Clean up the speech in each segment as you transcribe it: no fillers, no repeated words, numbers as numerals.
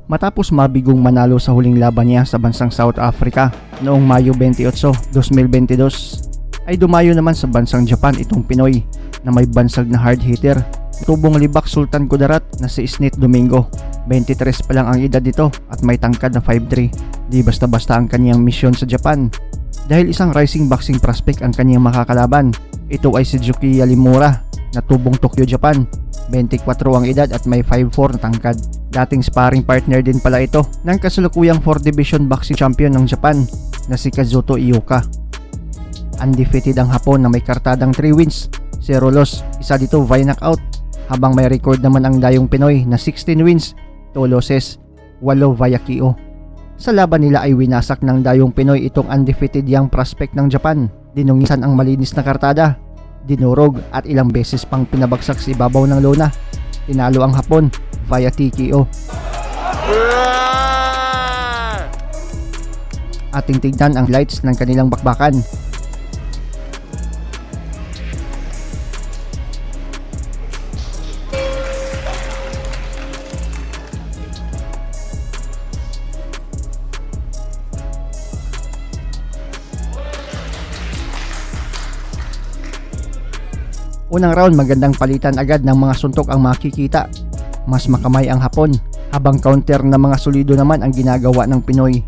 Matapos mabigong manalo sa huling laban niya sa bansang South Africa noong Mayo 28, 2022, ay dumayo naman sa bansang Japan itong Pinoy na may bansag na hard hitter. Tubong libak Sultan Kudarat na si Isnit Domingo. 23 pa lang ang edad nito at may tangkad na 5'3". Di basta-basta ang kanyang misyon sa Japan dahil isang rising boxing prospect ang kanyang makakalaban. Ito ay si Juki Yalimura na tubong Tokyo, Japan. 24 ang edad at may 5'4" na tangkad. Dating sparring partner din pala ito ng kasalukuyang 4 Division boxing champion ng Japan na si Kazuto Ioka. Undefeated ang Hapon na may kartadang 3 wins, 0 loss, isa dito via knockout, habang may record naman ang dayong Pinoy na 16 wins, 2 losses, 8 via KO. Sa laban nila ay winasak ng dayong Pinoy itong undefeated young prospect ng Japan. Dinungisan ang malinis na kartada, dinurog at ilang beses pang pinabagsak sa ibabaw ng lona. Tinalo ang Hapon via TKO. Ating tignan ang lights ng kanilang bakbakan. Unang round, magandang palitan agad ng mga suntok ang makikita. Mas makamay ang Hapon, habang counter na mga solido naman ang ginagawa ng Pinoy.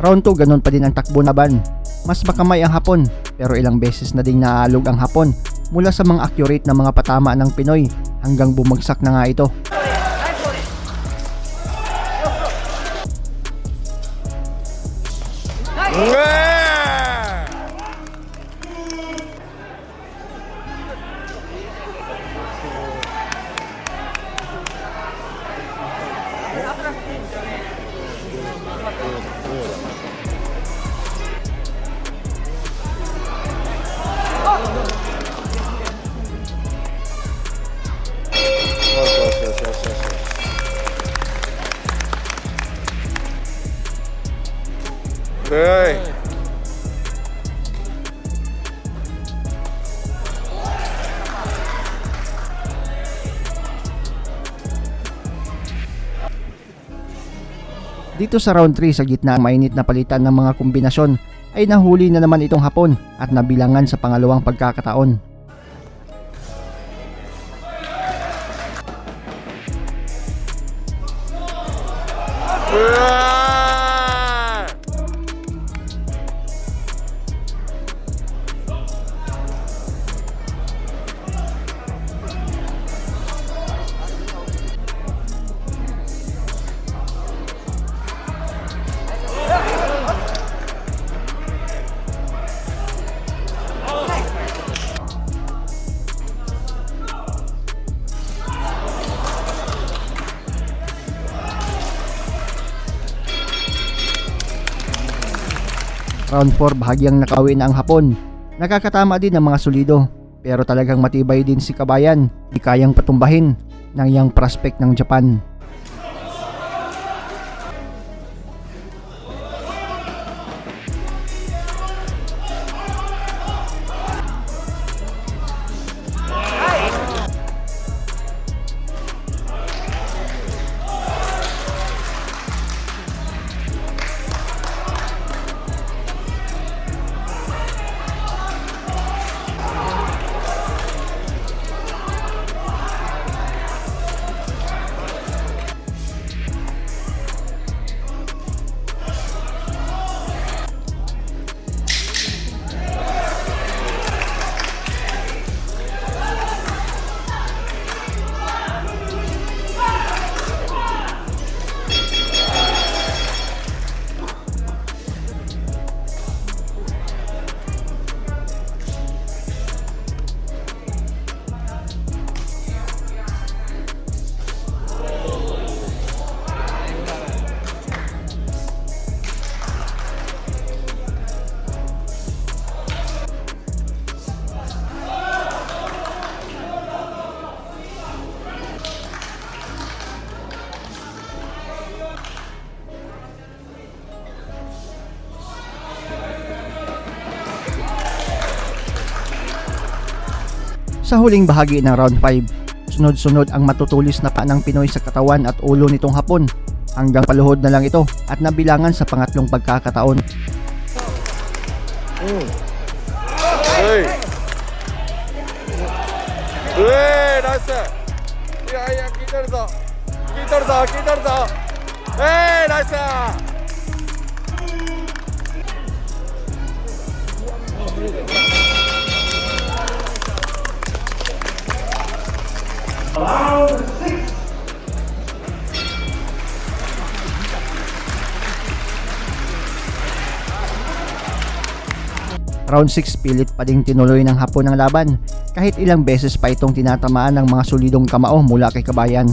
Round 2, ganun pa din ang takbo na ban. Mas makamay ang Hapon, pero ilang beses na ding naaalog ang Hapon mula sa mga accurate na mga patama ng Pinoy hanggang bumagsak na nga ito. Hey. Dito sa round 3, sa gitna ng mainit na palitan ng mga kombinasyon, ay nahuli na naman itong Hapon at nabilangan sa pangalawang pagkakataon. Round 4, bahagyang nakauwi na ang Hapon. Nakakatama din ng mga solido, pero talagang matibay din si Kabayan. Di kayang patumbahin. ng young prospect ng Japan. Sa huling bahagi ng round 5, sunod-sunod ang matutulis na paa ng Pinoy sa katawan at ulo nitong Hapon hanggang paluhod na lang ito at nabilangan sa pangatlong pagkakataon. Round 6, pilit pa ding tinuloy ng Hapon ang laban kahit ilang beses pa itong tinatamaan ng mga solidong kamao mula kay Kabayan.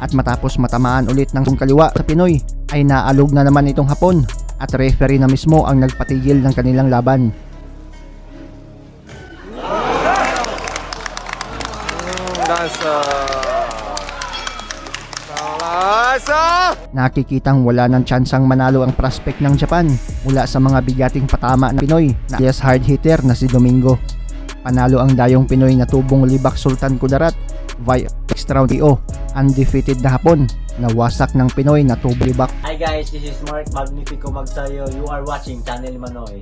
At matapos matamaan ulit ng kaliwa sa Pinoy ay naalog na naman itong Hapon at referee na mismo ang nagpatigil ng kanilang laban. Nakikitang wala ng tsansang manalo ang prospect ng Japan mula sa mga bigating patama ng Pinoy na yes hard hitter na si Domingo. Panalo ang dayong Pinoy na tubong Libak Sultan Kudarat via extra round TO. Undefeated na Hapon na wasak ng Pinoy na tubo Libak. Hi guys, this is Mark Magnifico Magsayo. You are watching Channel Manoy.